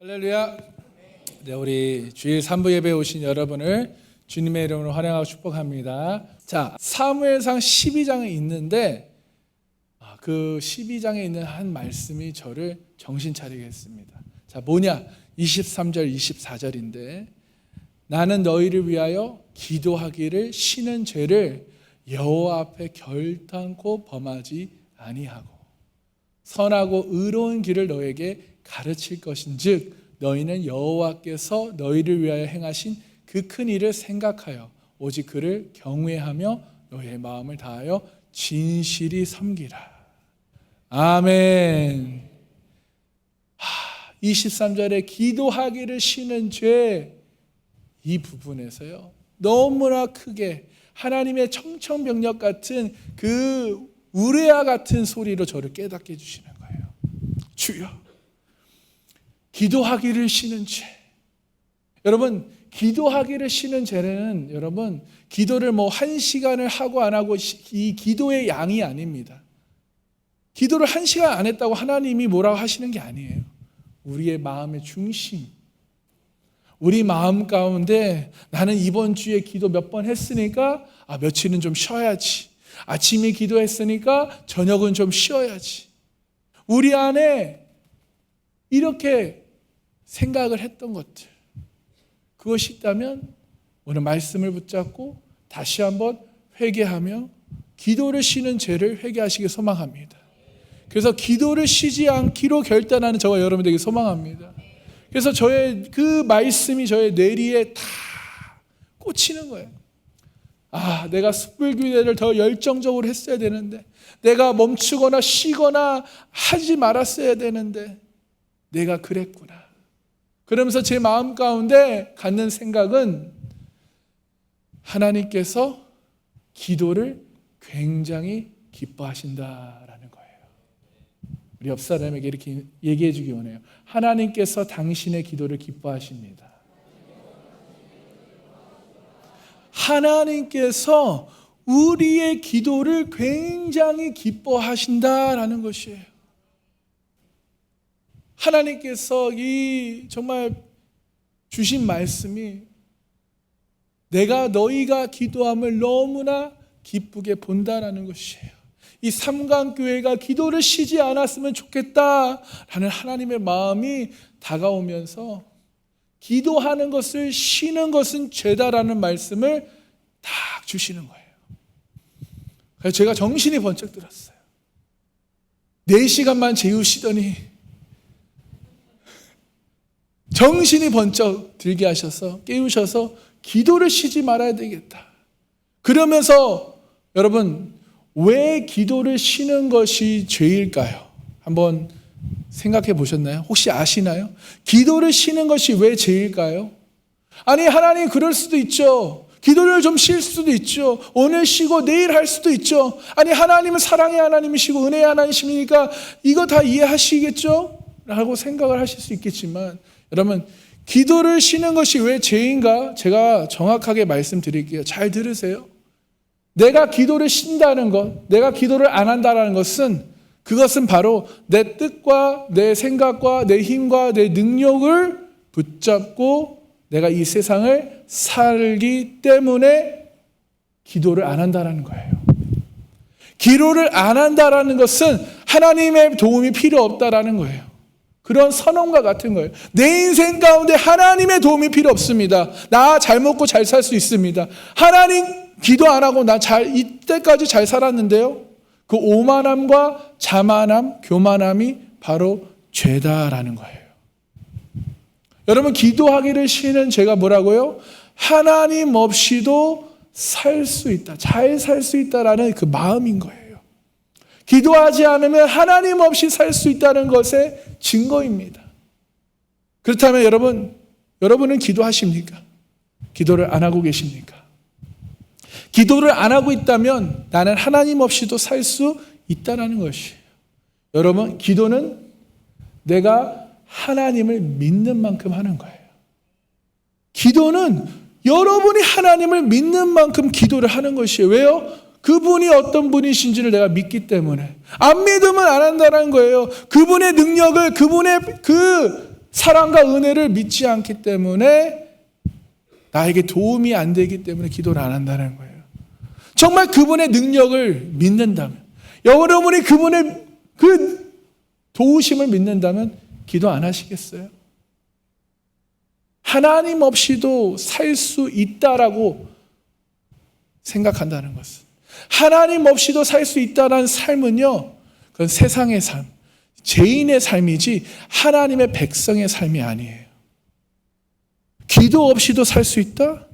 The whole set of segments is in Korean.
할렐루야. 네, 우리 주일 3부 예배에 오신 여러분을 주님의 이름으로 환영하고 축복합니다. 자, 사무엘상 12장에 있는데 그 12장에 있는 한 말씀이 저를 정신 차리게 했습니다. 자, 뭐냐? 23절 24절인데 나는 너희를 위하여 기도하기를 쉬는 죄를 여호와 앞에 결단코 범하지 아니하고 선하고 의로운 길을 너에게 가르칠 것인즉 너희는 여호와께서 너희를 위하여 행하신 그 큰 일을 생각하여 오직 그를 경외하며 너희의 마음을 다하여 진실이 섬기라. 아멘. 23절에 기도하기를 쉬는 죄, 이 부분에서요 너무나 크게 하나님의 청천벽력 같은 그 우레아 같은 소리로 저를 깨닫게 해주시는 거예요. 주여, 기도하기를 쉬는 죄. 여러분, 기도하기를 쉬는 죄는 여러분 기도를 1시간을 하고 안 하고 이 기도의 양이 아닙니다. 기도를 1시간 안 했다고 하나님이 뭐라고 하시는 게 아니에요. 우리의 마음의 중심, 우리 마음 가운데 나는 이번 주에 기도 몇 번 했으니까 며칠은 좀 쉬어야지. 아침에 기도했으니까 저녁은 좀 쉬어야지. 우리 안에 이렇게 생각을 했던 것들, 그것이 있다면 오늘 말씀을 붙잡고 다시 한번 회개하며 기도를 쉬는 죄를 회개하시길 소망합니다. 그래서 기도를 쉬지 않기로 결단하는 저와 여러분 되길 소망합니다. 그래서 저의 그 말씀이 저의 뇌리에 다 꽂히는 거예요. 내가 숯불기도를 더 열정적으로 했어야 되는데, 내가 멈추거나 쉬거나 하지 말았어야 되는데 내가 그랬구나. 그러면서 제 마음 가운데 갖는 생각은 하나님께서 기도를 굉장히 기뻐하신다라는 거예요. 우리 옆 사람에게 이렇게 얘기해 주기 원해요. 하나님께서 당신의 기도를 기뻐하십니다. 하나님께서 우리의 기도를 굉장히 기뻐하신다라는 것이에요. 하나님께서 이 정말 주신 말씀이 내가 너희가 기도함을 너무나 기쁘게 본다라는 것이에요. 이 삼강교회가 기도를 쉬지 않았으면 좋겠다라는 하나님의 마음이 다가오면서 기도하는 것을 쉬는 것은 죄다라는 말씀을 딱 주시는 거예요. 그래서 제가 정신이 번쩍 들었어요. 4시간만 재우시더니 정신이 번쩍 들게 하셔서 깨우셔서 기도를 쉬지 말아야 되겠다. 그러면서 여러분, 왜 기도를 쉬는 것이 죄일까요? 한번 생각해 보셨나요? 혹시 아시나요? 기도를 쉬는 것이 왜 죄일까요? 아니, 하나님 그럴 수도 있죠. 기도를 좀 쉴 수도 있죠. 오늘 쉬고 내일 할 수도 있죠. 아니, 하나님은 사랑의 하나님이시고 은혜의 하나님이시니까 이거 다 이해하시겠죠? 라고 생각을 하실 수 있겠지만 여러분, 기도를 쉬는 것이 왜 죄인가? 제가 정확하게 말씀드릴게요. 잘 들으세요. 내가 기도를 쉰다는 것, 내가 기도를 안 한다는 것은 그것은 바로 내 뜻과 내 생각과 내 힘과 내 능력을 붙잡고 내가 이 세상을 살기 때문에 기도를 안 한다는 거예요. 기도를 안 한다는 것은 하나님의 도움이 필요 없다라는 거예요. 그런 선언과 같은 거예요. 내 인생 가운데 하나님의 도움이 필요 없습니다. 나 잘 먹고 잘 살 수 있습니다. 하나님 기도 안 하고 나 이때까지 잘 살았는데요. 그 오만함과 자만함, 교만함이 바로 죄다라는 거예요. 여러분, 기도하기를 쉬는 죄가 뭐라고요? 하나님 없이도 살 수 있다, 잘 살 수 있다라는 그 마음인 거예요. 기도하지 않으면 하나님 없이 살 수 있다는 것의 증거입니다. 그렇다면 여러분은 기도하십니까? 기도를 안 하고 계십니까? 기도를 안 하고 있다면 나는 하나님 없이도 살 수 있다는 것이에요. 여러분, 기도는 내가 하나님을 믿는 만큼 하는 거예요. 기도는 여러분이 하나님을 믿는 만큼 기도를 하는 것이에요. 왜요? 그분이 어떤 분이신지를 내가 믿기 때문에. 안 믿으면 안 한다는 거예요. 그분의 능력을, 그분의 그 사랑과 은혜를 믿지 않기 때문에 나에게 도움이 안 되기 때문에 기도를 안 한다는 거예요. 정말 그분의 능력을 믿는다면, 여러분이 그분의 그 도우심을 믿는다면 기도 안 하시겠어요? 하나님 없이도 살 수 있다라고 생각한다는 것은, 하나님 없이도 살 수 있다는 삶은요, 그건 세상의 삶, 죄인의 삶이지 하나님의 백성의 삶이 아니에요. 기도 없이도 살 수 있다?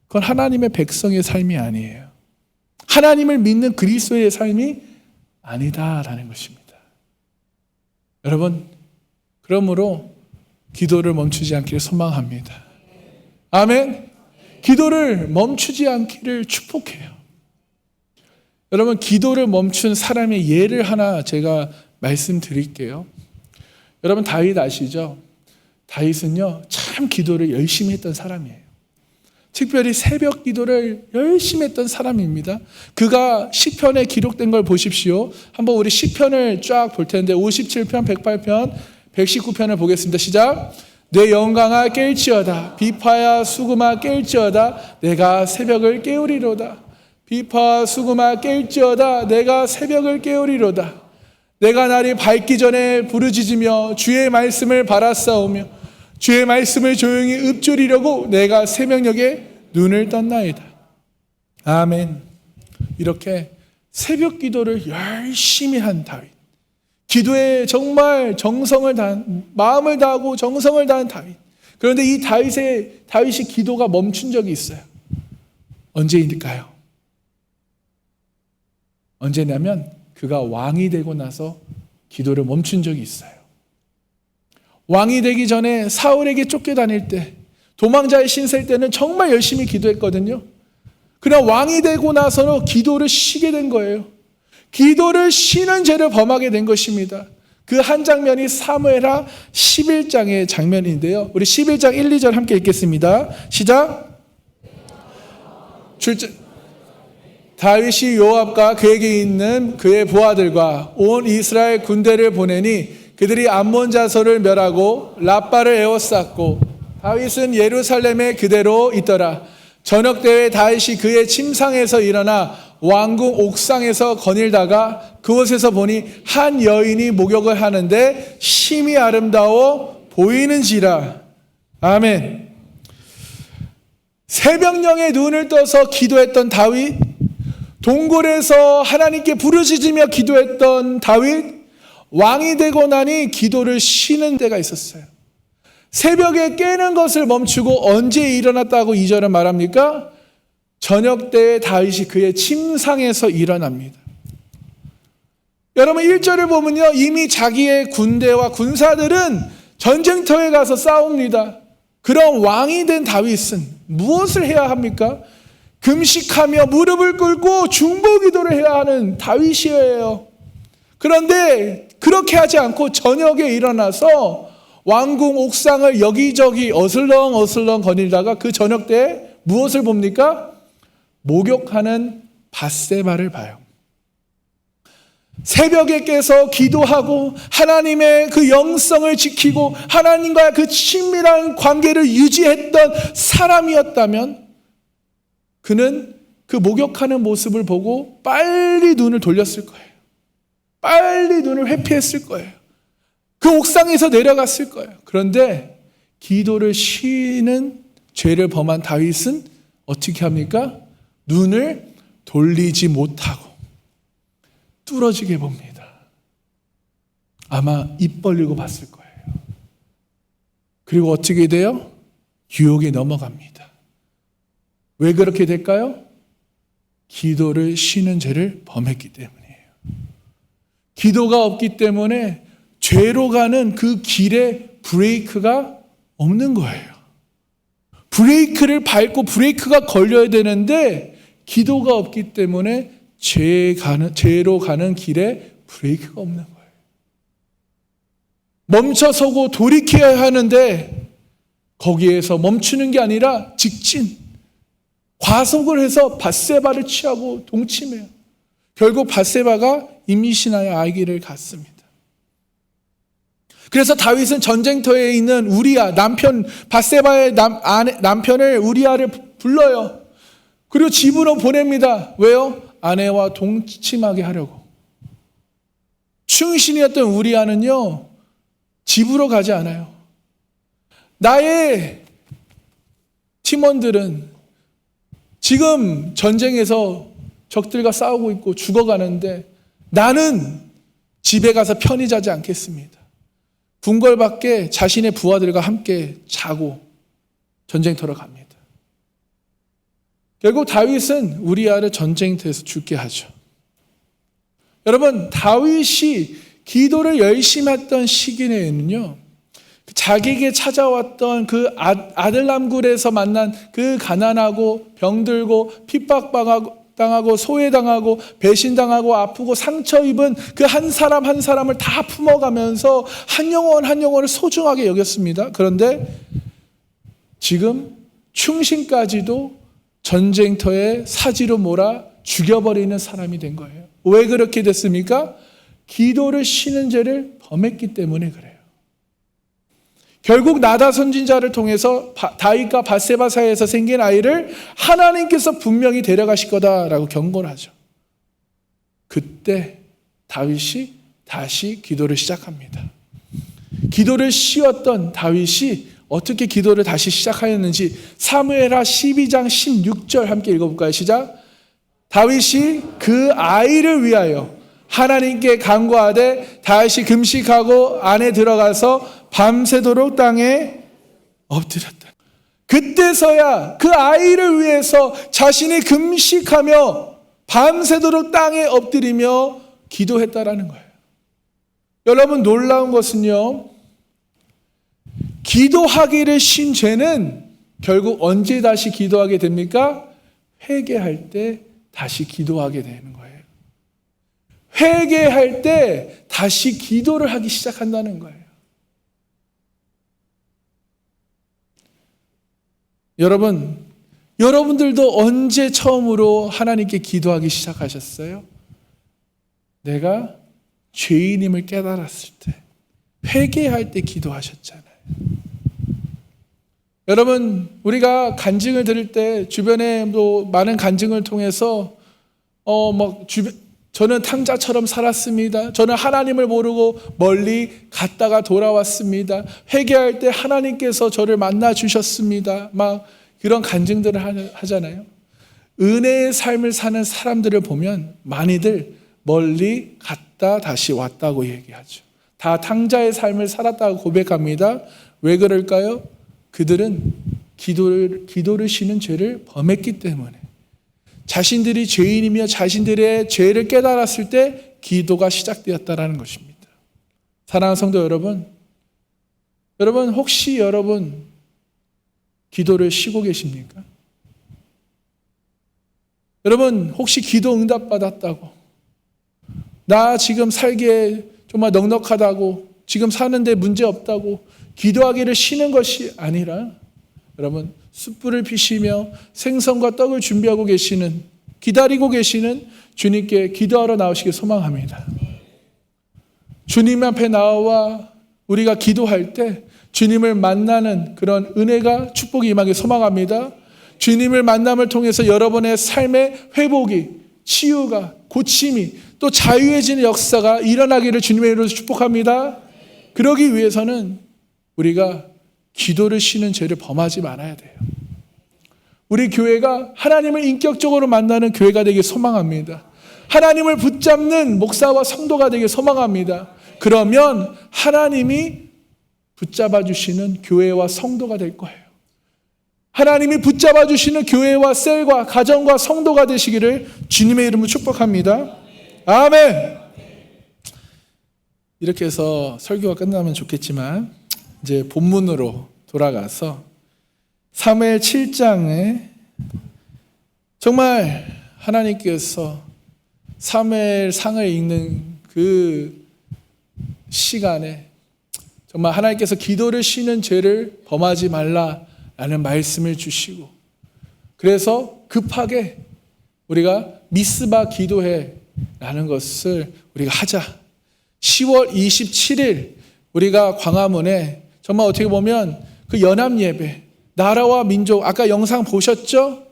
그건 하나님의 백성의 삶이 아니에요. 하나님을 믿는 그리스도의 삶이 아니다라는 것입니다. 여러분, 그러므로 기도를 멈추지 않기를 소망합니다. 아멘. 기도를 멈추지 않기를 축복해요. 여러분, 기도를 멈춘 사람의 예를 하나 제가 말씀드릴게요. 여러분, 다윗 아시죠? 다윗은요, 참 기도를 열심히 했던 사람이에요. 특별히 새벽 기도를 열심히 했던 사람입니다. 그가 시편에 기록된 걸 보십시오. 한번 우리 시편을 쫙 볼 텐데 57편, 108편, 119편을 보겠습니다. 시작. 내 영광아 깰지어다. 비파야 수금아 깰지어다. 내가 새벽을 깨우리로다. 비파와 수금아 깰지어다. 내가 새벽을 깨우리로다. 내가 날이 밝기 전에 부르짖으며 주의 말씀을 바라싸우며 주의 말씀을 조용히 읊조리려고 내가 새벽녘에 눈을 떴나이다. 아멘. 이렇게 새벽 기도를 열심히 한 다윗, 기도에 정말 정성을 다한, 마음을 다하고 정성을 다한 다윗. 그런데 이 다윗이 기도가 멈춘 적이 있어요. 언제일까요? 언제냐면 그가 왕이 되고 나서 기도를 멈춘 적이 있어요. 왕이 되기 전에 사울에게 쫓겨다닐 때, 도망자의 신세일 때는 정말 열심히 기도했거든요. 그러나 왕이 되고 나서는 기도를 쉬게 된 거예요. 기도를 쉬는 죄를 범하게 된 것입니다. 그 한 장면이 사무엘하 11장의 장면인데요. 우리 11장 1, 2절 함께 읽겠습니다. 시작. 다윗이 요압과 그에게 있는 그의 부하들과 온 이스라엘 군대를 보내니 그들이 암몬 자손을 멸하고 라빠를 에워쌌고 다윗은 예루살렘에 그대로 있더라. 저녁 때에 다윗이 그의 침상에서 일어나 왕궁 옥상에서 거닐다가 그곳에서 보니 한 여인이 목욕을 하는데 심히 아름다워 보이는지라. 아멘. 새벽녘에 눈을 떠서 기도했던 다윗, 동굴에서 하나님께 부르짖으며 기도했던 다윗, 왕이 되고 나니 기도를 쉬는 데가 있었어요. 새벽에 깨는 것을 멈추고 언제 일어났다고 2절은 말합니까? 저녁 때에 다윗이 그의 침상에서 일어납니다. 여러분 1절을 보면요, 이미 자기의 군대와 군사들은 전쟁터에 가서 싸웁니다. 그런 왕이 된 다윗은 무엇을 해야 합니까? 금식하며 무릎을 꿇고 중보 기도를 해야 하는 다윗이에요. 그런데 그렇게 하지 않고 저녁에 일어나서 왕궁 옥상을 여기저기 어슬렁어슬렁 거닐다가 그 저녁 때 무엇을 봅니까? 목욕하는 밧세바를 봐요. 새벽에 깨서 기도하고 하나님의 그 영성을 지키고 하나님과 그 친밀한 관계를 유지했던 사람이었다면 그는 그 목욕하는 모습을 보고 빨리 눈을 돌렸을 거예요. 빨리 눈을 회피했을 거예요. 그 옥상에서 내려갔을 거예요. 그런데 기도를 쉬는 죄를 범한 다윗은 어떻게 합니까? 눈을 돌리지 못하고 뚫어지게 봅니다. 아마 입 벌리고 봤을 거예요. 그리고 어떻게 돼요? 유혹에 넘어갑니다. 왜 그렇게 될까요? 기도를 쉬는 죄를 범했기 때문이에요. 기도가 없기 때문에 죄로 가는 그 길에 브레이크가 없는 거예요. 브레이크를 밟고 브레이크가 걸려야 되는데 기도가 없기 때문에 죄로 가는 길에 브레이크가 없는 거예요. 멈춰서고 돌이켜야 하는데 거기에서 멈추는 게 아니라 직진, 과속을 해서 밧세바를 취하고 동침해요. 결국 밧세바가 임신하여 아기를 갖습니다. 그래서 다윗은 전쟁터에 있는 우리야, 남편 밧세바의 남편을 우리야를 불러요. 그리고 집으로 보냅니다. 왜요? 아내와 동침하게 하려고. 충신이었던 우리야는요, 집으로 가지 않아요. 나의 팀원들은 지금 전쟁에서 적들과 싸우고 있고 죽어가는데 나는 집에 가서 편히 자지 않겠습니다. 궁궐밖에 자신의 부하들과 함께 자고 전쟁터로 갑니다. 결국 다윗은 우리야를 전쟁터에서 죽게 하죠. 여러분, 다윗이 기도를 열심히 했던 시기에는요, 자기에게 찾아왔던 그 아들람굴에서 만난 그 가난하고 병들고 핍박당하고 소외당하고 배신당하고 아프고 상처 입은 그 한 사람 한 사람을 다 품어가면서 한 영혼 한 영혼을 소중하게 여겼습니다. 그런데 지금 충신까지도 전쟁터에 사지로 몰아 죽여버리는 사람이 된 거예요. 왜 그렇게 됐습니까? 기도를 쉬는 죄를 범했기 때문에 그래요. 결국 나다 선지자를 통해서 다윗과 밧세바 사이에서 생긴 아이를 하나님께서 분명히 데려가실 거다라고 경고를 하죠. 그때 다윗이 다시 기도를 시작합니다. 기도를 쉬었던 다윗이 어떻게 기도를 다시 시작하였는지 사무엘하 12장 16절 함께 읽어볼까요? 시작. 다윗이 그 아이를 위하여 하나님께 간구하되 다윗이 금식하고 안에 들어가서 밤새도록 땅에 엎드렸다. 그때서야 그 아이를 위해서 자신이 금식하며 밤새도록 땅에 엎드리며 기도했다라는 거예요. 여러분, 놀라운 것은요, 기도하기를 쉰 죄는 결국 언제 다시 기도하게 됩니까? 회개할 때 다시 기도하게 되는 거예요. 회개할 때 다시 기도를 하기 시작한다는 거예요. 여러분들도 언제 처음으로 하나님께 기도하기 시작하셨어요? 내가 죄인임을 깨달았을 때, 회개할 때 기도하셨잖아요. 여러분, 우리가 간증을 들을 때 주변에 많은 간증을 통해서 저는 탕자처럼 살았습니다. 저는 하나님을 모르고 멀리 갔다가 돌아왔습니다. 회개할 때 하나님께서 저를 만나 주셨습니다. 막 그런 간증들을 하잖아요. 은혜의 삶을 사는 사람들을 보면 많이들 멀리 갔다 다시 왔다고 얘기하죠. 다 탕자의 삶을 살았다고 고백합니다. 왜 그럴까요? 그들은 기도를 쉬는 죄를 범했기 때문에, 자신들이 죄인이며 자신들의 죄를 깨달았을 때 기도가 시작되었다라는 것입니다. 사랑하는 성도 여러분, 혹시 여러분 기도를 쉬고 계십니까? 여러분, 혹시 기도 응답받았다고, 나 지금 살기에 정말 넉넉하다고, 지금 사는데 문제 없다고 기도하기를 쉬는 것이 아니라, 여러분, 숯불을 피시며 생선과 떡을 준비하고 계시는, 기다리고 계시는 주님께 기도하러 나오시길 소망합니다. 주님 앞에 나와 우리가 기도할 때 주님을 만나는 그런 은혜가, 축복이 임하길 소망합니다. 주님을 만남을 통해서 여러분의 삶의 회복이, 치유가, 고침이, 또 자유해지는 역사가 일어나기를 주님의 이름으로 축복합니다. 그러기 위해서는 우리가 기도를 쉬는 죄를 범하지 말아야 돼요. 우리 교회가 하나님을 인격적으로 만나는 교회가 되길 소망합니다. 하나님을 붙잡는 목사와 성도가 되길 소망합니다. 그러면 하나님이 붙잡아 주시는 교회와 성도가 될 거예요. 하나님이 붙잡아 주시는 교회와 셀과 가정과 성도가 되시기를 주님의 이름으로 축복합니다. 아멘. 이렇게 해서 설교가 끝나면 좋겠지만 이제 본문으로 돌아가서 사무엘 7장에 정말 하나님께서 사무엘상을 읽는 그 시간에 정말 하나님께서 기도를 쉬는 죄를 범하지 말라라는 말씀을 주시고, 그래서 급하게 우리가 미스바 기도회라는 것을 우리가 하자. 10월 27일 우리가 광화문에 정말 어떻게 보면 그 연합 예배, 나라와 민족, 아까 영상 보셨죠?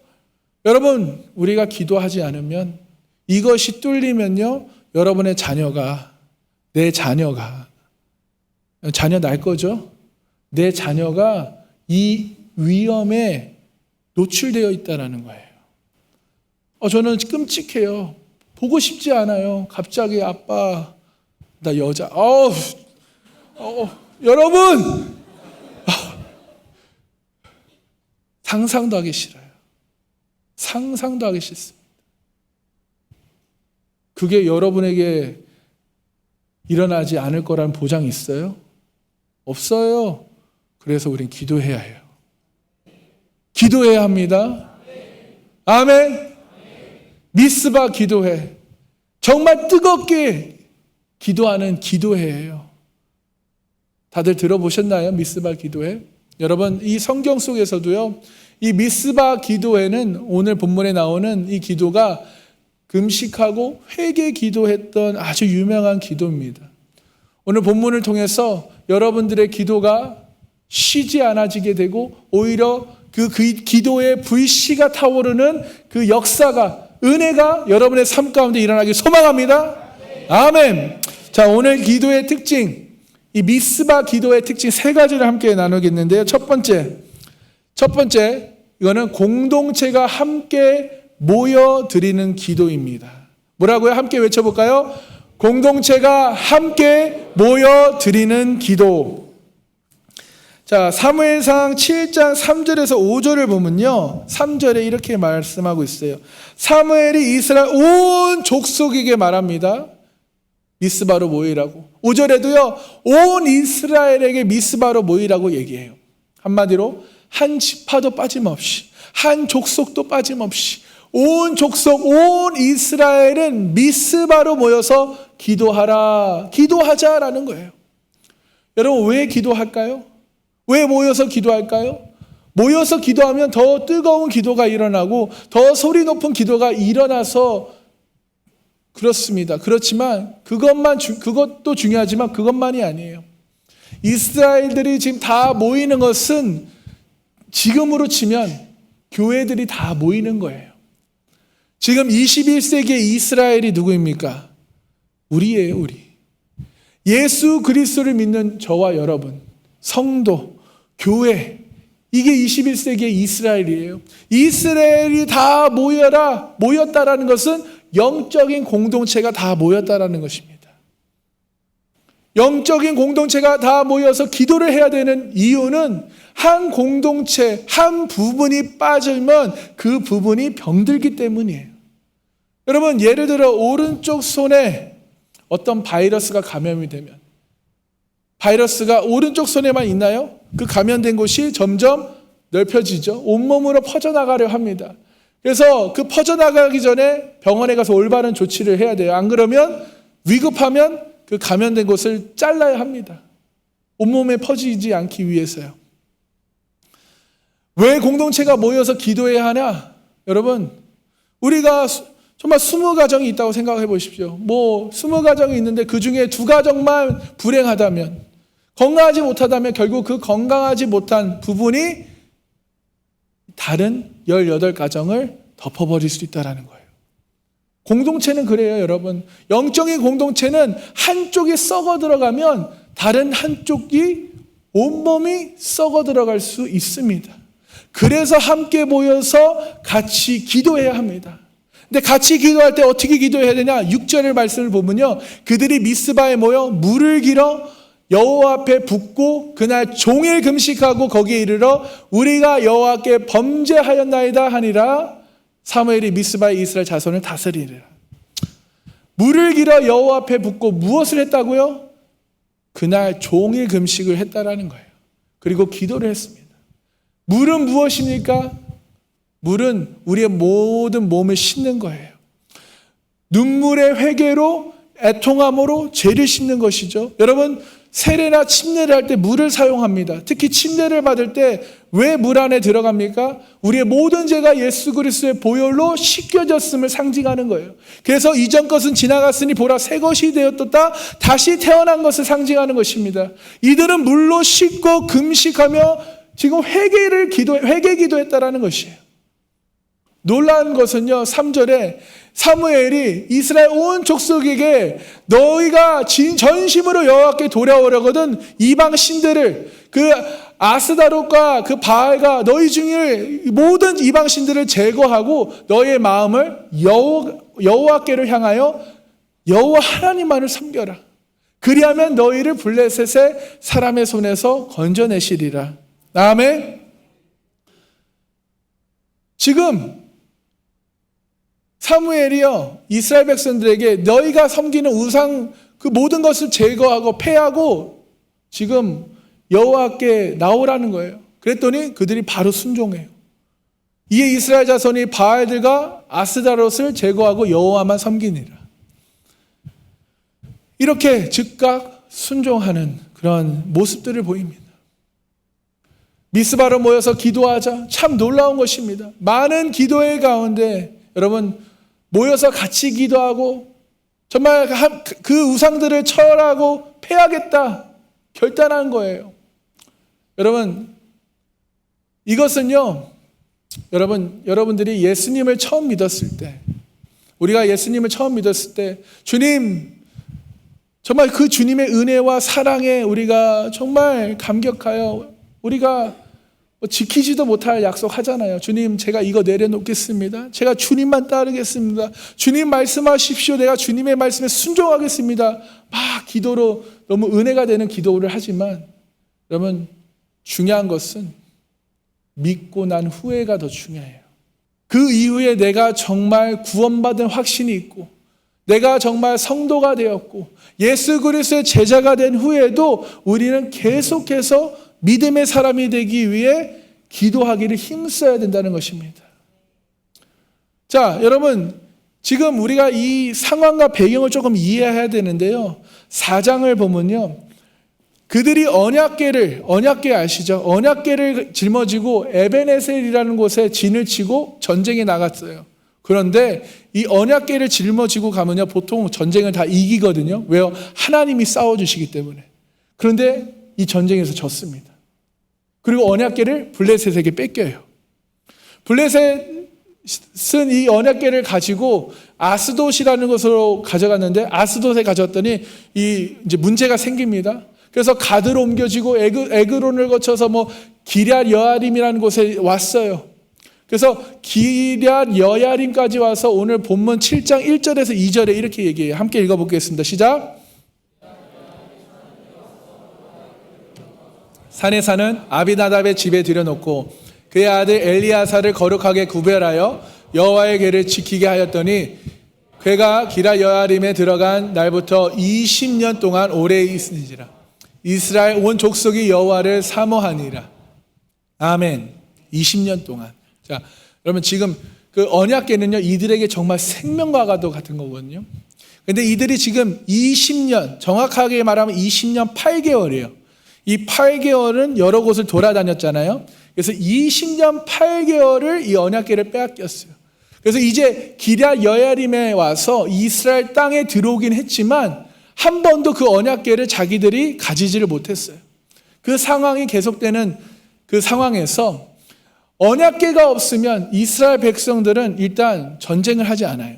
여러분, 우리가 기도하지 않으면, 이것이 뚫리면요, 여러분의 자녀가, 내 자녀가, 자녀 날 거죠? 내 자녀가 이 위험에 노출되어 있다는 거예요. 저는 끔찍해요. 보고 싶지 않아요. 갑자기 아빠, 나 여자, 여러분! 상상도 하기 싫어요. 상상도 하기 싫습니다. 그게 여러분에게 일어나지 않을 거라는 보장이 있어요? 없어요. 그래서 우린 기도해야 해요. 기도해야 합니다. 아멘. 미스바 기도회. 정말 뜨겁게 기도하는 기도회예요. 다들 들어보셨나요? 미스바 기도회? 여러분, 이 성경 속에서도요, 이 미스바 기도회는 오늘 본문에 나오는 이 기도가 금식하고 회개 기도했던 아주 유명한 기도입니다. 오늘 본문을 통해서 여러분들의 기도가 쉬지 않아지게 되고 오히려 그 기도의 불씨가 타오르는 그 역사가, 은혜가 여러분의 삶 가운데 일어나길 소망합니다. 아멘. 자, 오늘 기도의 특징, 이 미스바 기도의 특징 세 가지를 함께 나누겠는데요. 첫 번째, 이거는 공동체가 함께 모여 드리는 기도입니다. 뭐라고요? 함께 외쳐볼까요? 공동체가 함께 모여 드리는 기도. 자, 사무엘상 7장 3절에서 5절을 보면요, 3절에 이렇게 말씀하고 있어요. 사무엘이 이스라엘 온 족속에게 말합니다. 미스바로 모이라고. 5절에도요, 온 이스라엘에게 미스바로 모이라고 얘기해요. 한마디로 한 지파도 빠짐없이, 한 족속도 빠짐없이 온 족속, 온 이스라엘은 미스바로 모여서 기도하자라는 거예요. 여러분, 왜 기도할까요? 왜 모여서 기도할까요? 모여서 기도하면 더 뜨거운 기도가 일어나고 더 소리 높은 기도가 일어나서 그렇습니다. 그렇지만 그것도 중요하지만 그것만이 아니에요. 이스라엘들이 지금 다 모이는 것은 지금으로 치면 교회들이 다 모이는 거예요. 지금 21세기의 이스라엘이 누구입니까? 우리예요, 우리. 예수 그리스도를 믿는 저와 여러분, 성도, 교회, 이게 21세기의 이스라엘이에요. 이스라엘이 다 모였다라는 것은 영적인 공동체가 다 모였다라는 것입니다. 영적인 공동체가 다 모여서 기도를 해야 되는 이유는 한 공동체, 한 부분이 빠지면 그 부분이 병들기 때문이에요. 여러분, 예를 들어 오른쪽 손에 어떤 바이러스가 감염이 되면, 바이러스가 오른쪽 손에만 있나요? 그 감염된 곳이 점점 넓혀지죠. 온몸으로 퍼져나가려 합니다. 그래서 그 퍼져나가기 전에 병원에 가서 올바른 조치를 해야 돼요. 안 그러면 위급하면 그 감염된 곳을 잘라야 합니다. 온몸에 퍼지지 않기 위해서요. 왜 공동체가 모여서 기도해야 하냐? 여러분, 우리가 정말 20가정이 있다고 생각해 보십시오. 20가정이 있는데 그 중에 2가정만 불행하다면, 건강하지 못하다면 결국 그 건강하지 못한 부분이 다른 18가정을 덮어버릴 수 있다는 거예요. 공동체는 그래요, 여러분. 영적인 공동체는 한쪽이 썩어 들어가면 다른 한쪽이 온몸이 썩어 들어갈 수 있습니다. 그래서 함께 모여서 같이 기도해야 합니다. 근데 같이 기도할 때 어떻게 기도해야 되냐? 6절의 말씀을 보면요, 그들이 미스바에 모여 물을 길어 여호와 앞에 붓고 그날 종일 금식하고 거기에 이르러 우리가 여호와께 범죄하였나이다 하니라. 사무엘이 미스바의 이스라엘 자손을 다스리리라. 물을 길어 여호와 앞에 붓고 무엇을 했다고요? 그날 종일 금식을 했다라는 거예요. 그리고 기도를 했습니다. 물은 무엇입니까? 물은 우리의 모든 몸을 씻는 거예요. 눈물의 회개로, 애통함으로 죄를 씻는 것이죠. 여러분, 세례나 침례를 할 때 물을 사용합니다. 특히 침례를 받을 때 왜 물 안에 들어갑니까? 우리의 모든 죄가 예수 그리스도의 보혈로 씻겨졌음을 상징하는 거예요. 그래서 이전 것은 지나갔으니 보라 새 것이 되었다. 다시 태어난 것을 상징하는 것입니다. 이들은 물로 씻고 금식하며 지금 회개 기도했다라는 것이에요. 놀라운 것은요, 3절에 사무엘이 이스라엘 온 족속에게 너희가 전심으로 여호와께 돌아오려거든 이방 신들을 그 아스다롯과 그 바알과 너희 중에 모든 이방 신들을 제거하고 너희의 마음을 여호와께로 향하여 여호와 하나님만을 섬겨라. 그리하면 너희를 블레셋의 사람의 손에서 건져내시리라. 아멘. 지금 사무엘이요 이스라엘 백성들에게 너희가 섬기는 우상 그 모든 것을 제거하고 패하고 지금 여호와께 나오라는 거예요. 그랬더니 그들이 바로 순종해요. 이에 이스라엘 자손이 바알들과 아스다롯을 제거하고 여호와만 섬기니라. 이렇게 즉각 순종하는 그런 모습들을 보입니다. 미스바로 모여서 기도하자. 참 놀라운 것입니다. 많은 기도회 가운데 여러분 모여서 같이 기도하고 정말 그 우상들을 철하고 패하겠다 결단한 거예요. 여러분 이것은요 여러분들이 예수님을 처음 믿었을 때 우리가 예수님을 처음 믿었을 때 주님 정말 그 주님의 은혜와 사랑에 우리가 정말 감격하여 우리가 지키지도 못할 약속하잖아요. 주님 제가 이거 내려놓겠습니다. 제가 주님만 따르겠습니다. 주님 말씀하십시오. 내가 주님의 말씀에 순종하겠습니다. 막 기도로 너무 은혜가 되는 기도를 하지만 여러분 중요한 것은 믿고 난 후회가 더 중요해요. 그 이후에 내가 정말 구원받은 확신이 있고 내가 정말 성도가 되었고 예수 그리스도의 제자가 된 후에도 우리는 계속해서 믿음의 사람이 되기 위해 기도하기를 힘써야 된다는 것입니다. 자, 여러분 지금 우리가 이 상황과 배경을 조금 이해해야 되는데요. 4장을 보면요. 그들이 언약궤 아시죠? 언약궤를 짊어지고 에베네셀이라는 곳에 진을 치고 전쟁에 나갔어요. 그런데 이 언약궤를 짊어지고 가면요. 보통 전쟁을 다 이기거든요. 왜요? 하나님이 싸워주시기 때문에. 그런데 이 전쟁에서 졌습니다. 그리고 언약궤를 블레셋에게 뺏겨요. 블레셋은 이 언약궤를 가지고 아스돗이라는 곳으로 가져갔는데 아스돗에 가져왔더니 이제 문제가 생깁니다. 그래서 가드로 옮겨지고 에그론을 거쳐서 기럇 여아림이라는 곳에 왔어요. 그래서 기럇 여야림까지 와서 오늘 본문 7장 1절에서 2절에 이렇게 얘기해요. 함께 읽어보겠습니다. 시작. 산에 사는 아비나답의 집에 들여놓고 그의 아들 엘리야사를 거룩하게 구별하여 여호와의 궤를 지키게 하였더니 궤가 기럇 여아림에 들어간 날부터 20년 동안 오래 있으니라. 이스라엘 온 족속이 여호와를 사모하니라. 아멘. 20년 동안. 자, 여러분 지금 그 언약궤는요 이들에게 정말 생명과도 같은 거거든요. 근데 이들이 지금 20년, 정확하게 말하면 20년 8개월이에요. 이 8개월은 여러 곳을 돌아다녔잖아요. 그래서 20년 8개월을 이 언약궤를 빼앗겼어요. 그래서 이제 기럇 여야림에 와서 이스라엘 땅에 들어오긴 했지만 한 번도 그 언약궤를 자기들이 가지지를 못했어요. 그 상황이 계속되는 그 상황에서 언약궤가 없으면 이스라엘 백성들은 일단 전쟁을 하지 않아요.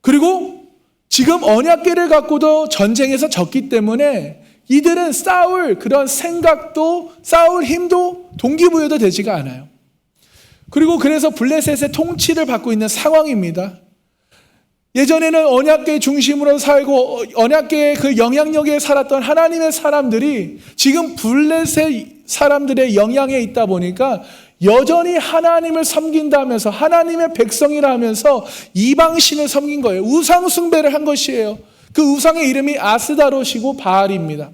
그리고 지금 언약궤를 갖고도 전쟁에서 졌기 때문에 이들은 싸울 그런 생각도 싸울 힘도 동기부여도 되지가 않아요. 그리고 그래서 블레셋의 통치를 받고 있는 상황입니다. 예전에는 언약궤 중심으로 살고 언약궤의 그 영향력에 살았던 하나님의 사람들이 지금 블레셋 사람들의 영향에 있다 보니까 여전히 하나님을 섬긴다면서 하나님의 백성이라 하면서 이방신을 섬긴 거예요. 우상 숭배를 한 것이에요. 그 우상의 이름이 아스다롯이고 바알입니다.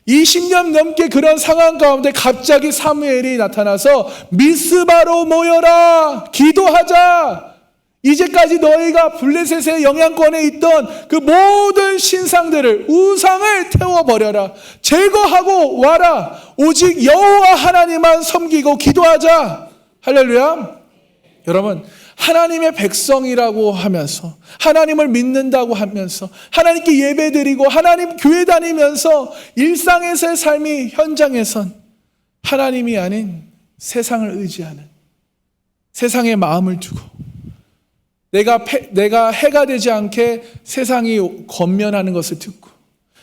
20년 넘게 그런 상황 가운데 갑자기 사무엘이 나타나서 미스바로 모여라, 기도하자. 이제까지 너희가 블레셋의 영향권에 있던 그 모든 신상들을, 우상을 태워버려라. 제거하고 와라. 오직 여호와 하나님만 섬기고 기도하자. 할렐루야. 여러분, 하나님의 백성이라고 하면서, 하나님을 믿는다고 하면서, 하나님께 예배드리고 하나님 교회 다니면서 일상에서의 삶이 현장에선 하나님이 아닌 세상을 의지하는, 세상의 마음을 두고 내가 해가 되지 않게 세상이 권면하는 것을 듣고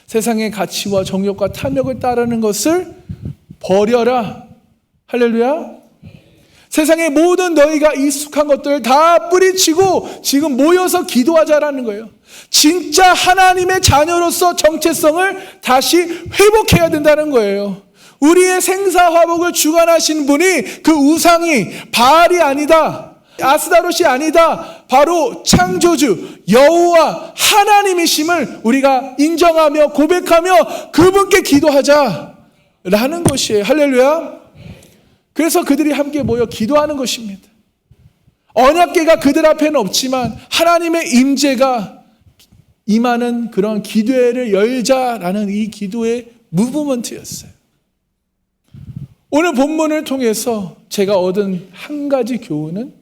세상의 가치와 정욕과 탐욕을 따르는 것을 버려라. 할렐루야. 세상의 모든 너희가 익숙한 것들을 다 뿌리치고 지금 모여서 기도하자라는 거예요. 진짜 하나님의 자녀로서 정체성을 다시 회복해야 된다는 거예요. 우리의 생사화복을 주관하신 분이 그 우상이 바알이 아니다, 아스다롯이 아니다, 바로 창조주 여호와 하나님이심을 우리가 인정하며 고백하며 그분께 기도하자라는 것이에요. 할렐루야. 그래서 그들이 함께 모여 기도하는 것입니다. 언약궤가 그들 앞에는 없지만 하나님의 임재가 임하는 그런 기도회를 열자라는 이 기도의 무브먼트였어요. 오늘 본문을 통해서 제가 얻은 한 가지 교훈은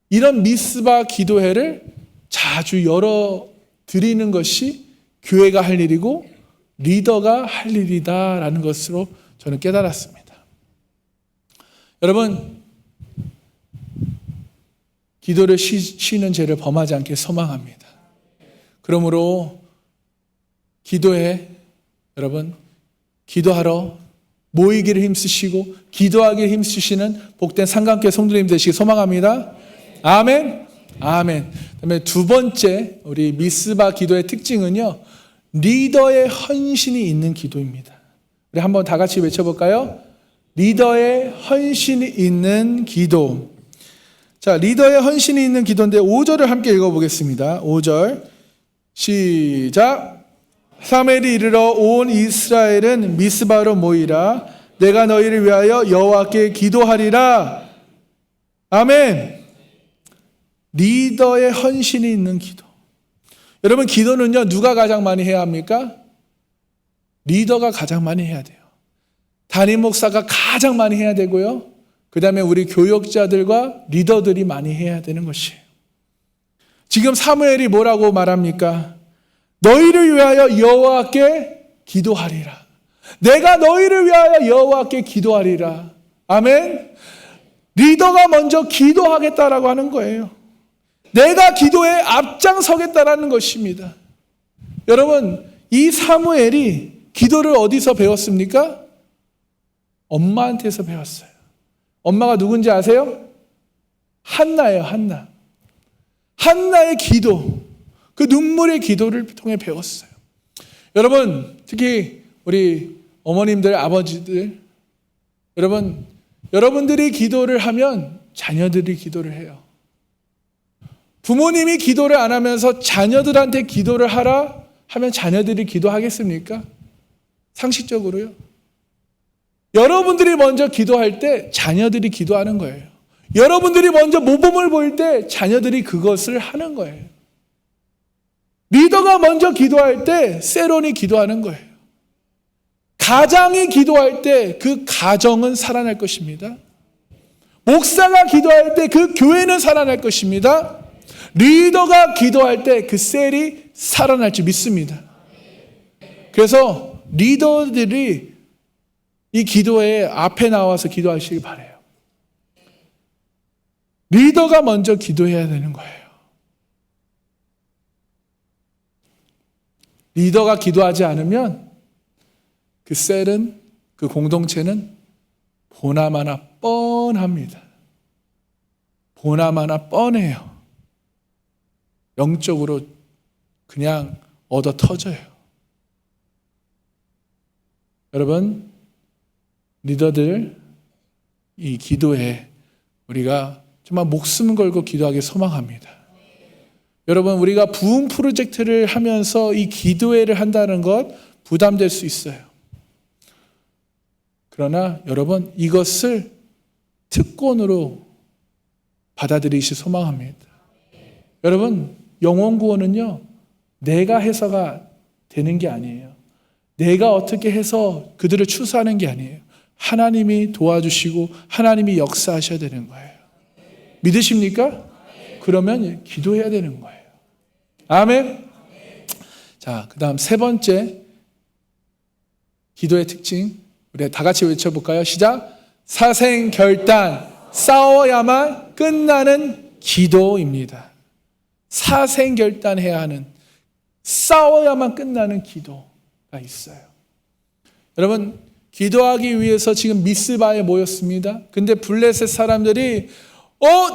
이런 미스바 기도회를 자주 열어 드리는 것이 교회가 할 일이고 리더가 할 일이다라는 것으로 저는 깨달았습니다. 여러분, 기도를 쉬는 죄를 범하지 않게 소망합니다. 그러므로 기도에 여러분 기도하러 모이기를 힘쓰시고 기도하기를 힘쓰시는 복된 상강교회 성도님 되시기 소망합니다. 아멘. 아멘. 그다음에 두 번째 우리 미스바 기도의 특징은요, 리더의 헌신이 있는 기도입니다. 우리 한번 다 같이 외쳐볼까요? 리더의 헌신이 있는 기도. 자, 리더의 헌신이 있는 기도인데 5절을 함께 읽어보겠습니다. 5절 시작. 사무엘이 이르러 온 이스라엘은 미스바로 모이라. 내가 너희를 위하여 여호와께 기도하리라. 아멘. 리더의 헌신이 있는 기도. 여러분, 기도는요 누가 가장 많이 해야 합니까? 리더가 가장 많이 해야 돼요. 담임 목사가 가장 많이 해야 되고요, 그 다음에 우리 교역자들과 리더들이 많이 해야 되는 것이에요. 지금 사무엘이 뭐라고 말합니까? 너희를 위하여 여호와께 기도하리라. 내가 너희를 위하여 여호와께 기도하리라. 아멘. 리더가 먼저 기도하겠다라고 하는 거예요. 내가 기도에 앞장서겠다라는 것입니다. 여러분, 이 사무엘이 기도를 어디서 배웠습니까? 엄마한테서 배웠어요. 엄마가 누군지 아세요? 한나예요. 한나. 한나의 기도, 그 눈물의 기도를 통해 배웠어요. 여러분, 특히 우리 어머님들, 아버지들, 여러분들이 기도를 하면 자녀들이 기도를 해요. 부모님이 기도를 안 하면서 자녀들한테 기도를 하라 하면 자녀들이 기도하겠습니까? 상식적으로요. 여러분들이 먼저 기도할 때 자녀들이 기도하는 거예요. 여러분들이 먼저 모범을 보일 때 자녀들이 그것을 하는 거예요. 리더가 먼저 기도할 때 세론이 기도하는 거예요. 가장이 기도할 때 그 가정은 살아날 것입니다. 목사가 기도할 때 그 교회는 살아날 것입니다. 리더가 기도할 때 그 셀이 살아날 줄 믿습니다. 그래서 리더들이 이 기도에 앞에 나와서 기도하시길 바라요. 리더가 먼저 기도해야 되는 거예요. 리더가 기도하지 않으면 그 셀은, 그 공동체는 보나마나 뻔합니다. 보나마나 뻔해요. 영적으로 그냥 얻어 터져요. 여러분, 리더들 이 기도에 우리가 정말 목숨 걸고 기도하기 소망합니다. 여러분, 우리가 부흥 프로젝트를 하면서 이 기도회를 한다는 것 부담될 수 있어요. 그러나 여러분, 이것을 특권으로 받아들이시 소망합니다. 여러분, 영혼 구원은요, 내가 해서가 되는 게 아니에요. 내가 어떻게 해서 그들을 추수하는 게 아니에요. 하나님이 도와주시고 하나님이 역사하셔야 되는 거예요. 믿으십니까? 그러면 기도해야 되는 거예요. 아멘. 자, 그 다음 세 번째 기도의 특징, 우리 다 같이 외쳐볼까요? 시작. 사생결단, 싸워야만 끝나는 기도입니다. 사생결단해야 하는, 싸워야만 끝나는 기도가 있어요. 여러분, 기도하기 위해서 지금 미스바에 모였습니다. 근데 블레셋 사람들이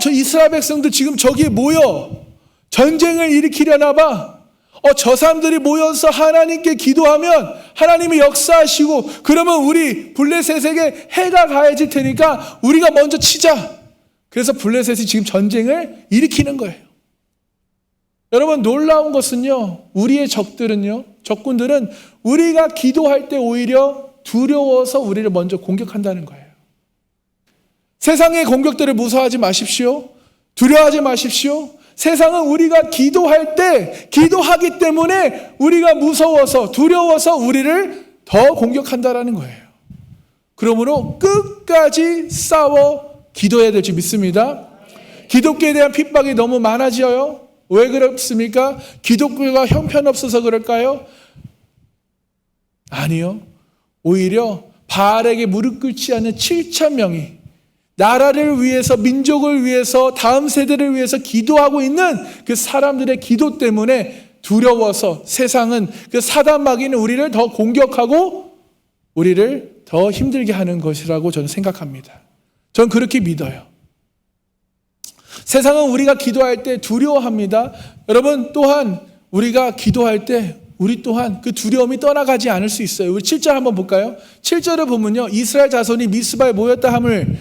저 이스라엘 백성들 지금 저기에 모여 전쟁을 일으키려나 봐. 저 사람들이 모여서 하나님께 기도하면 하나님이 역사하시고 그러면 우리 블레셋에게 해가 가해질 테니까 우리가 먼저 치자. 그래서 블레셋이 지금 전쟁을 일으키는 거예요. 여러분, 놀라운 것은요, 우리의 적군들은 우리가 기도할 때 오히려 두려워서 우리를 먼저 공격한다는 거예요. 세상의 공격들을 무서워하지 마십시오. 두려워하지 마십시오. 세상은 우리가 기도할 때, 기도하기 때문에 우리가 무서워서, 두려워서 우리를 더 공격한다는 거예요. 그러므로 끝까지 싸워 기도해야 될 줄 믿습니다. 기독교에 대한 핍박이 너무 많아져요. 왜 그렇습니까? 기독교가 형편없어서 그럴까요? 아니요. 오히려 바알에게 무릎 꿇지 않는 7천 명이 나라를 위해서, 민족을 위해서, 다음 세대를 위해서 기도하고 있는 그 사람들의 기도 때문에 두려워서 세상은, 그 사단 마귀는 우리를 더 공격하고 우리를 더 힘들게 하는 것이라고 저는 생각합니다. 저는 그렇게 믿어요. 세상은 우리가 기도할 때 두려워합니다. 여러분, 또한 우리가 기도할 때 우리 또한 그 두려움이 떠나가지 않을 수 있어요. 우리 7절 한번 볼까요? 7절을 보면요, 이스라엘 자손이 미스바에 모였다 함을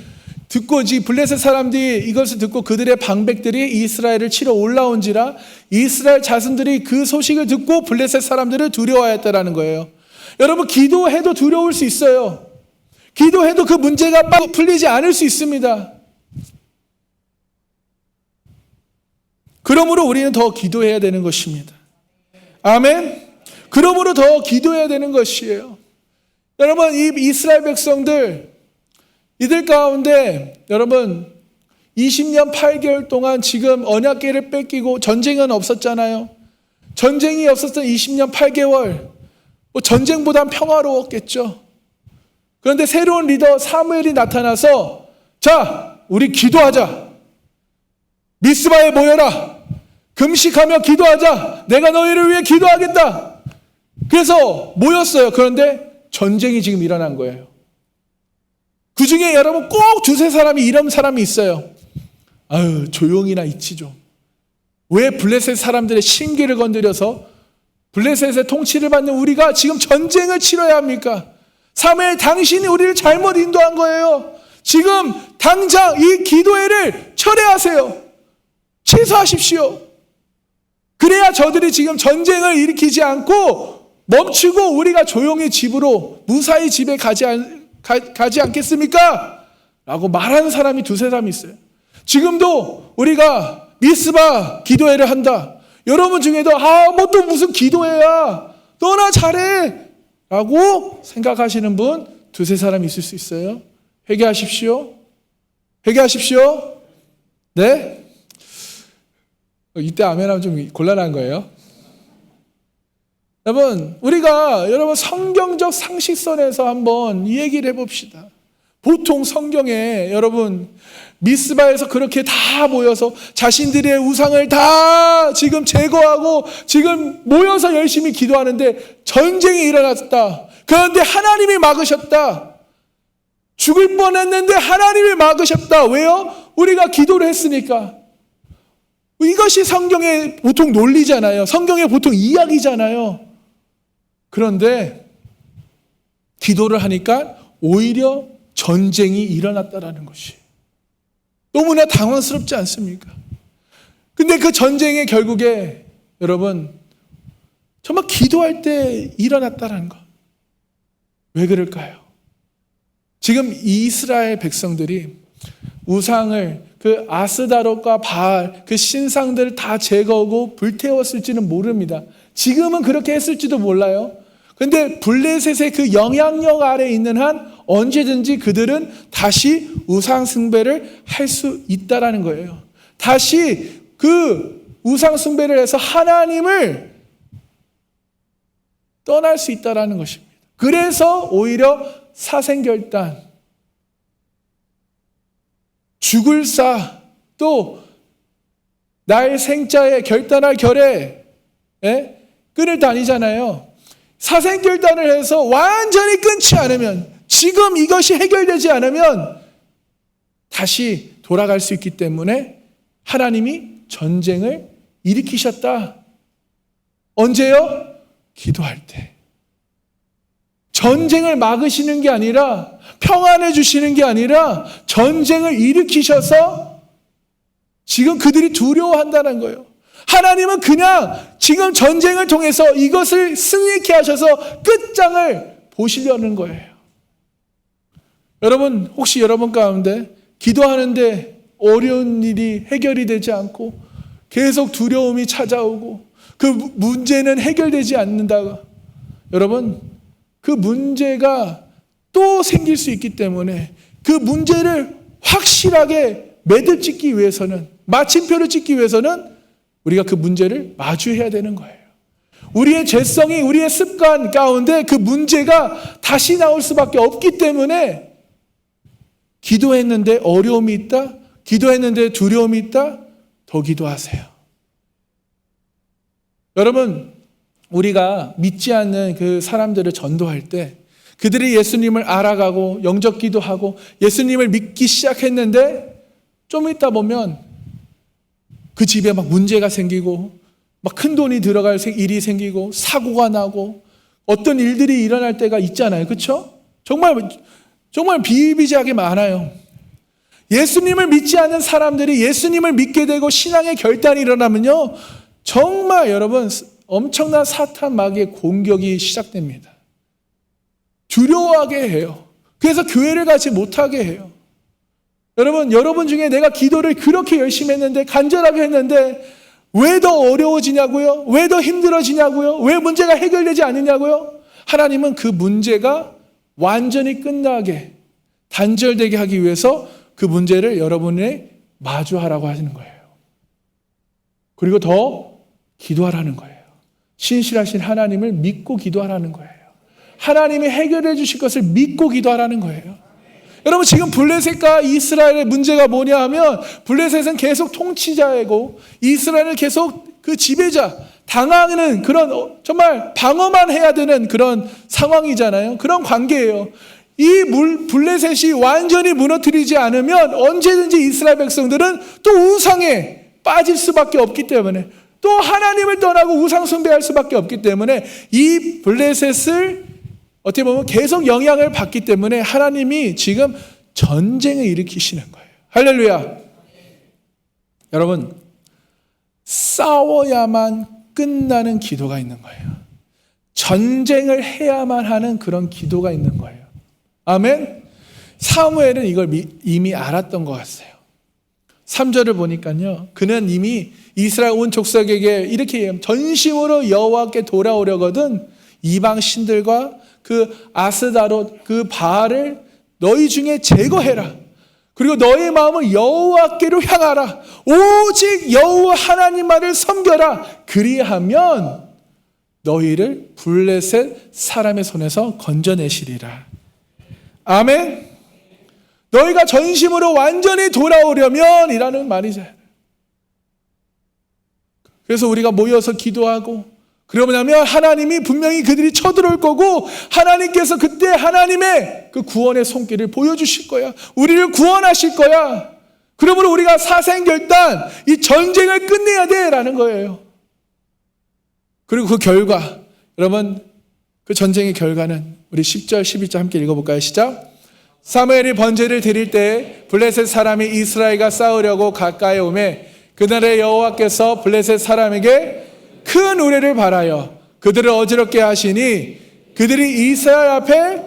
듣고, 블레셋 사람들이 이것을 듣고 그들의 방백들이 이스라엘을 치러 올라온지라 이스라엘 자손들이 그 소식을 듣고 블레셋 사람들을 두려워하였다라는 거예요. 여러분, 기도해도 두려울 수 있어요. 기도해도 그 문제가 풀리지 않을 수 있습니다. 그러므로 우리는 더 기도해야 되는 것입니다. 아멘. 그러므로 더 기도해야 되는 것이에요. 여러분, 이 이스라엘 백성들, 이들 가운데 여러분 20년 8개월 동안 지금 언약궤를 뺏기고 전쟁은 없었잖아요. 전쟁이 없었던 20년 8개월, 전쟁보단 평화로웠겠죠. 그런데 새로운 리더 사무엘이 나타나서, 자, 우리 기도하자. 미스바에 모여라. 금식하며 기도하자. 내가 너희를 위해 기도하겠다. 그래서 모였어요. 그런데 전쟁이 지금 일어난 거예요. 그 중에 여러분 꼭 두세 사람이 이런 사람이 있어요. 아유, 조용히나 있지 좀. 왜 블레셋 사람들의 심기를 건드려서 블레셋의 통치를 받는 우리가 지금 전쟁을 치러야 합니까? 사무엘, 당신이 우리를 잘못 인도한 거예요. 지금 당장 이 기도회를 철회하세요. 취소하십시오. 그래야 저들이 지금 전쟁을 일으키지 않고 멈추고 우리가 조용히 집으로, 무사히 집에 가지 않겠습니까? 라고 말하는 사람이 두세 사람이 있어요. 지금도 우리가 미스바 기도회를 한다. 여러분 중에도 뭐 또 무슨 기도회야, 너나 잘해 라고 생각하시는 분 두세 사람 있을 수 있어요. 회개하십시오. 회개하십시오. 네? 이때 아멘하면 좀 곤란한 거예요. 여러분 성경적 상식선에서 한번 이 얘기를 해봅시다. 보통 성경에 여러분 미스바에서 그렇게 다 모여서 자신들의 우상을 다 지금 제거하고 지금 모여서 열심히 기도하는데 전쟁이 일어났다. 그런데 하나님이 막으셨다. 죽을 뻔했는데 하나님이 막으셨다. 왜요? 우리가 기도를 했으니까. 이것이 성경의 보통 논리잖아요. 성경의 보통 이야기잖아요. 그런데 기도를 하니까 오히려 전쟁이 일어났다라는 것이 너무나 당황스럽지 않습니까? 근데 그 전쟁의 결국에 여러분 정말 기도할 때 일어났다라는 것. 왜 그럴까요? 지금 이스라엘 백성들이 우상을 그 아스다롯과 바알 그 신상들을 다 제거하고 불태웠을지는 모릅니다. 지금은 그렇게 했을지도 몰라요. 근데 블레셋의 그 영향력 아래 있는 한 언제든지 그들은 다시 우상 숭배를 할 수 있다라는 거예요. 다시 그 우상 숭배를 해서 하나님을 떠날 수 있다라는 것입니다. 그래서 오히려 사생결단, 죽을 사, 또 나의 생자에 결단할 결에 끈을 다니잖아요. 사생결단을 해서 완전히 끊지 않으면, 지금 이것이 해결되지 않으면 다시 돌아갈 수 있기 때문에 하나님이 전쟁을 일으키셨다. 언제요? 기도할 때. 전쟁을 막으시는 게 아니라, 평안을 주시는 게 아니라 전쟁을 일으키셔서 지금 그들이 두려워한다는 거예요. 하나님은 그냥 지금 전쟁을 통해서 이것을 승리케 하셔서 끝장을 보시려는 거예요. 여러분, 혹시 여러분 가운데 기도하는데 어려운 일이 해결이 되지 않고 계속 두려움이 찾아오고 그 문제는 해결되지 않는다. 여러분, 그 문제가 또 생길 수 있기 때문에 그 문제를 확실하게 매듭 짓기 위해서는, 마침표를 찍기 위해서는 우리가 그 문제를 마주해야 되는 거예요. 우리의 죄성이, 우리의 습관 가운데 그 문제가 다시 나올 수밖에 없기 때문에 기도했는데 어려움이 있다? 기도했는데 두려움이 있다? 더 기도하세요. 여러분, 우리가 믿지 않는 그 사람들을 전도할 때 그들이 예수님을 알아가고 영접 기도하고 예수님을 믿기 시작했는데 좀 있다 보면 그 집에 막 문제가 생기고 막 큰 돈이 들어갈 일이 생기고 사고가 나고 어떤 일들이 일어날 때가 있잖아요. 그렇죠? 정말 비일비재하게 많아요. 예수님을 믿지 않는 사람들이 예수님을 믿게 되고 신앙의 결단이 일어나면요, 정말 여러분 엄청난 사탄 마귀의 공격이 시작됩니다. 두려워하게 해요. 그래서 교회를 가지 못하게 해요. 여러분 중에 내가 기도를 그렇게 열심히 했는데, 간절하게 했는데 왜 더 어려워지냐고요? 왜 더 힘들어지냐고요? 왜 문제가 해결되지 않느냐고요? 하나님은 그 문제가 완전히 끝나게, 단절되게 하기 위해서 그 문제를 여러분이 마주하라고 하시는 거예요. 그리고 더 기도하라는 거예요. 신실하신 하나님을 믿고 기도하라는 거예요. 하나님이 해결해 주실 것을 믿고 기도하라는 거예요. 여러분, 지금 블레셋과 이스라엘의 문제가 뭐냐 하면, 블레셋은 계속 통치자이고 이스라엘은 계속 그 지배자, 당하는 그런 정말 방어만 해야 되는 그런 상황이잖아요. 그런 관계예요. 이 블레셋이 완전히 무너뜨리지 않으면 언제든지 이스라엘 백성들은 또 우상에 빠질 수밖에 없기 때문에, 또 하나님을 떠나고 우상 숭배할 수밖에 없기 때문에 이 블레셋을 어떻게 보면 계속 영향을 받기 때문에 하나님이 지금 전쟁을 일으키시는 거예요. 할렐루야. 여러분, 싸워야만 끝나는 기도가 있는 거예요. 전쟁을 해야만 하는 그런 기도가 있는 거예요. 아멘. 사무엘은 이걸 이미 알았던 것 같아요. 3절을 보니까요, 그는 이미 이스라엘 온 족속에게 이렇게 전심으로 여호와께 돌아오려거든 이방 신들과 그 아스다롯 그 바알을 너희 중에 제거해라. 그리고 너의 마음을 여호와께로 향하라. 오직 여호와 하나님만을 섬겨라. 그리하면 너희를 블레셋 사람의 손에서 건져내시리라. 아멘. 너희가 전심으로 완전히 돌아오려면 이라는 말이죠. 그래서 우리가 모여서 기도하고, 그러냐면 하나님이 분명히 그들이 쳐들어올 거고, 하나님께서 그때 하나님의 그 구원의 손길을 보여주실 거야. 우리를 구원하실 거야. 그러므로 우리가 사생결단, 이 전쟁을 끝내야 돼라는 거예요. 그리고 그 결과, 여러분, 그 전쟁의 결과는 우리 10절, 11절 함께 읽어볼까요? 시작. 사무엘이 번제를 드릴 때 블레셋 사람이 이스라엘과 싸우려고 가까이 오매 그날에 여호와께서 블레셋 사람에게 큰 우레를 발하여 그들을 어지럽게 하시니 그들이 이스라엘 앞에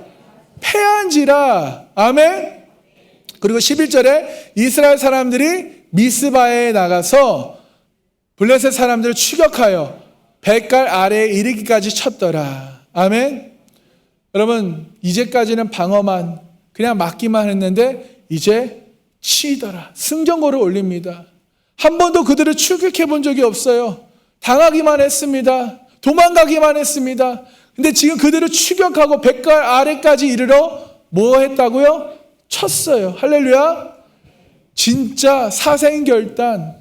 패한지라. 아멘. 그리고 11절에 이스라엘 사람들이 미스바에 나가서 블레셋 사람들을 추격하여 뱃갈 아래에 이르기까지 쳤더라. 아멘. 여러분, 이제까지는 방어만 그냥 막기만 했는데 이제 치더라. 승전고를 올립니다. 한 번도 그들을 추격해 본 적이 없어요. 당하기만 했습니다. 도망가기만 했습니다. 근데 지금 그들을 추격하고 뱃갈 아래까지 이르러 뭐 했다고요? 쳤어요. 할렐루야. 진짜 사생결단,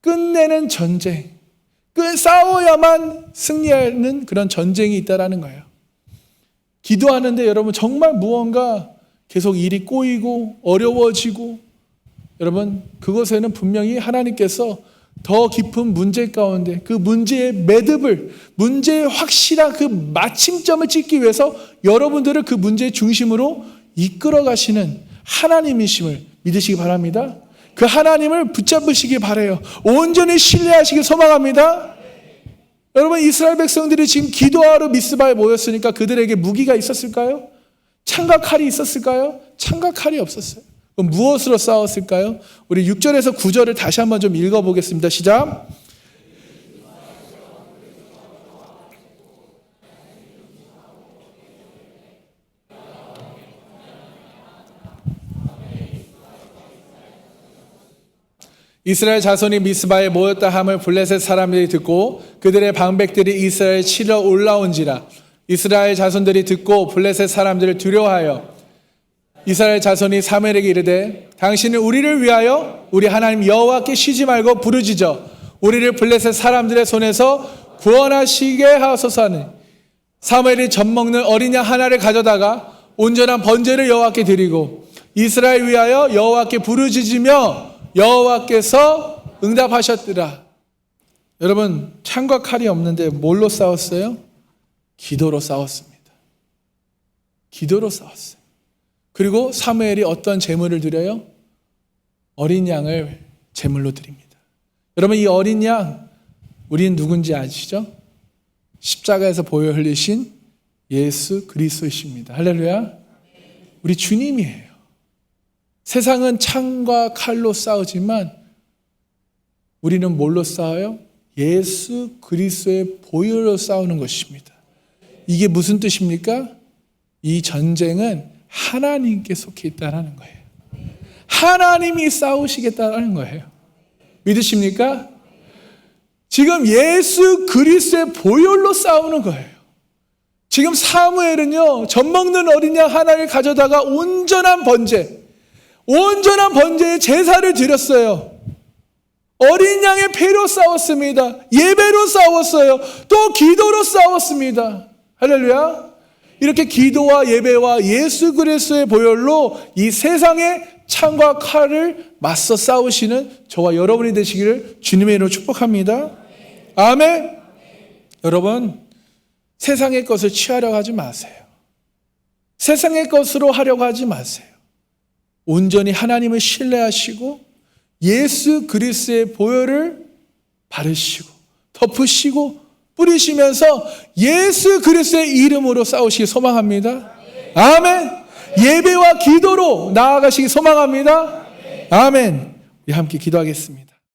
끝내는 전쟁, 싸워야만 승리하는 그런 전쟁이 있다라는 거예요. 기도하는데 여러분 정말 무언가 계속 일이 꼬이고 어려워지고, 여러분 그것에는 분명히 하나님께서 더 깊은 문제 가운데 그 문제의 매듭을, 문제의 확실한 그 마침점을 찍기 위해서 여러분들을 그 문제의 중심으로 이끌어 가시는 하나님이심을 믿으시기 바랍니다. 그 하나님을 붙잡으시기 바라요. 온전히 신뢰하시길 소망합니다. 여러분, 이스라엘 백성들이 지금 기도하러 미스바에 모였으니까 그들에게 무기가 있었을까요? 창과 칼이 있었을까요? 창과 칼이 없었어요. 그럼 무엇으로 싸웠을까요? 우리 6절에서 9절을 다시 한번 좀 읽어보겠습니다. 시작. 이스라엘 자손이 미스바에 모였다 함을 블레셋 사람들이 듣고 그들의 방백들이 이스라엘에 치러 올라온지라. 이스라엘 자손들이 듣고 블레셋 사람들을 두려워하여 이스라엘 자손이 사무엘에게 이르되 당신은 우리를 위하여 우리 하나님 여호와께 쉬지 말고 부르짖어 우리를 블레셋 사람들의 손에서 구원하시게 하소서 하니, 사무엘이 젖먹는 어린 양 하나를 가져다가 온전한 번제를 여호와께 드리고 이스라엘 위하여 여호와께 부르짖으며 여호와께서 응답하셨더라. 여러분, 창과 칼이 없는데 뭘로 싸웠어요? 기도로 싸웠습니다. 기도로 싸웠어요. 그리고 사무엘이 어떤 제물을 드려요? 어린 양을 제물로 드립니다. 여러분, 이 어린 양, 우리는 누군지 아시죠? 십자가에서 보혈 흘리신 예수 그리스도이십니다. 할렐루야. 우리 주님이에요. 세상은 창과 칼로 싸우지만 우리는 뭘로 싸워요? 예수 그리스도의 보혈로 싸우는 것입니다. 이게 무슨 뜻입니까? 이 전쟁은 하나님께 속해 있다는 거예요. 하나님이 싸우시겠다는 거예요. 믿으십니까? 지금 예수 그리스도의 보혈로 싸우는 거예요. 지금 사무엘은요, 젖먹는 어린 양 하나를 가져다가 온전한 번제의 제사를 드렸어요. 어린 양의 배로 싸웠습니다. 예배로 싸웠어요. 또 기도로 싸웠습니다. 할렐루야. 이렇게 기도와 예배와 예수 그리스도의 보혈로 이 세상의 창과 칼을 맞서 싸우시는 저와 여러분이 되시기를 주님의 이름으로 축복합니다. 아멘. 여러분, 세상의 것을 취하려고 하지 마세요. 세상의 것으로 하려고 하지 마세요. 온전히 하나님을 신뢰하시고 예수 그리스도의 보혈을 바르시고 덮으시고 뿌리시면서 예수 그리스도의 이름으로 싸우시기 소망합니다. 아멘. 예배와 기도로 나아가시기 소망합니다. 아멘. 우리 함께 기도하겠습니다.